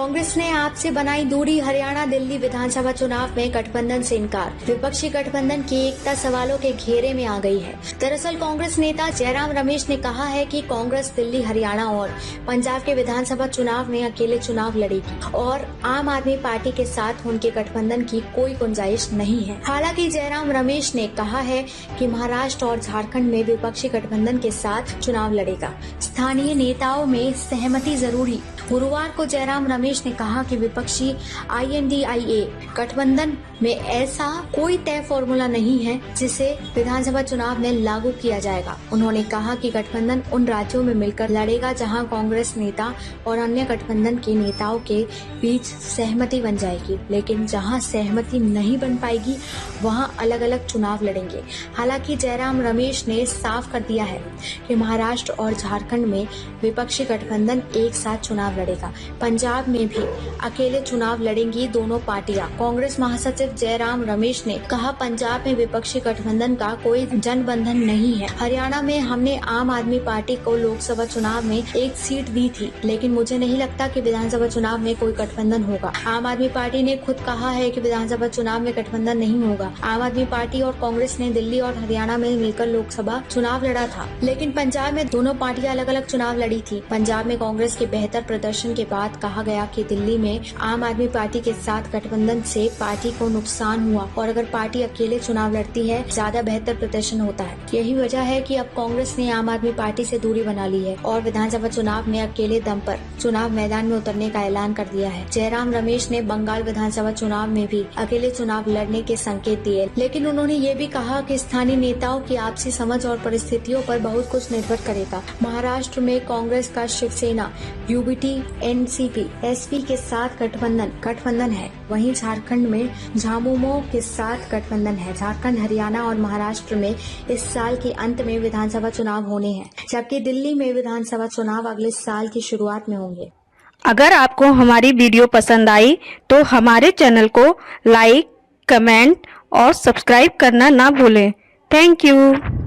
कांग्रेस ने आप से बनाई दूरी, हरियाणा दिल्ली विधानसभा चुनाव में गठबंधन से इनकार। विपक्षी गठबंधन की एकता सवालों के घेरे में आ गई है। दरअसल कांग्रेस नेता जयराम रमेश ने कहा है कि कांग्रेस दिल्ली, हरियाणा और पंजाब के विधानसभा चुनाव में अकेले चुनाव लड़ेगी और आम आदमी पार्टी के साथ उनके गठबंधन की कोई गुंजाइश नहीं है। हालांकि जयराम रमेश ने कहा है कि महाराष्ट्र और झारखंड में विपक्षी गठबंधन के साथ चुनाव लड़ेगा। स्थानीय नेताओं में सहमति जरूरी। गुरुवार को जयराम रमेश ने कहा कि विपक्षी INDIA गठबंधन में ऐसा कोई तय फॉर्मूला नहीं है जिसे विधानसभा चुनाव में लागू किया जाएगा। उन्होंने कहा कि गठबंधन उन राज्यों में मिलकर लड़ेगा जहां कांग्रेस नेता और अन्य गठबंधन के नेताओं के बीच सहमति बन जाएगी, लेकिन जहां सहमति नहीं बन पाएगी वहां अलग अलग चुनाव लड़ेंगे। हालांकि जयराम रमेश ने साफ कर दिया है कि महाराष्ट्र और झारखंड में विपक्षी गठबंधन एक साथ चुनाव लड़ेगा। पंजाब में भी अकेले चुनाव लड़ेंगी दोनों पार्टियां। कांग्रेस महासचिव जयराम रमेश ने कहा, पंजाब में विपक्षी गठबंधन का कोई जनबंधन नहीं है। हरियाणा में हमने आम आदमी पार्टी को लोकसभा चुनाव में एक सीट दी थी, लेकिन मुझे नहीं लगता कि विधानसभा चुनाव में कोई गठबंधन होगा। आम आदमी पार्टी ने खुद कहा है कि विधानसभा चुनाव में गठबंधन नहीं होगा। आम आदमी पार्टी और कांग्रेस ने दिल्ली और हरियाणा में मिलकर लोकसभा चुनाव लड़ा था, लेकिन पंजाब में दोनों पार्टियां अलग अलग चुनाव लड़ी थी। पंजाब में कांग्रेस के बेहतर प्रदर्शन के बाद कहा गया कि दिल्ली में आम आदमी पार्टी के साथ गठबंधन से पार्टी को नुकसान हुआ और अगर पार्टी अकेले चुनाव लड़ती है ज्यादा बेहतर प्रदर्शन होता है। यही वजह है कि अब कांग्रेस ने आम आदमी पार्टी से दूरी बना ली है और विधानसभा चुनाव में अकेले दम पर चुनाव मैदान में उतरने का ऐलान कर दिया है। जयराम रमेश ने बंगाल विधानसभा चुनाव में भी अकेले चुनाव लड़ने के संकेत दिए, लेकिन उन्होंने ये भी कहा कि स्थानीय नेताओं की आपसी समझ और परिस्थितियों पर बहुत कुछ निर्भर करेगा। महाराष्ट्र में कांग्रेस का शिवसेना, UBT, NCP, SP के साथ गठबंधन है। वहीं झारखंड में झामुमो के साथ गठबंधन है। झारखंड, हरियाणा और महाराष्ट्र में इस साल के अंत में विधानसभा चुनाव होने हैं, जबकि दिल्ली में विधानसभा चुनाव अगले साल की शुरुआत में होंगे। अगर आपको हमारी वीडियो पसंद आई तो हमारे चैनल को लाइक, कमेंट और सब्सक्राइब करना ना भूलें। Thank you.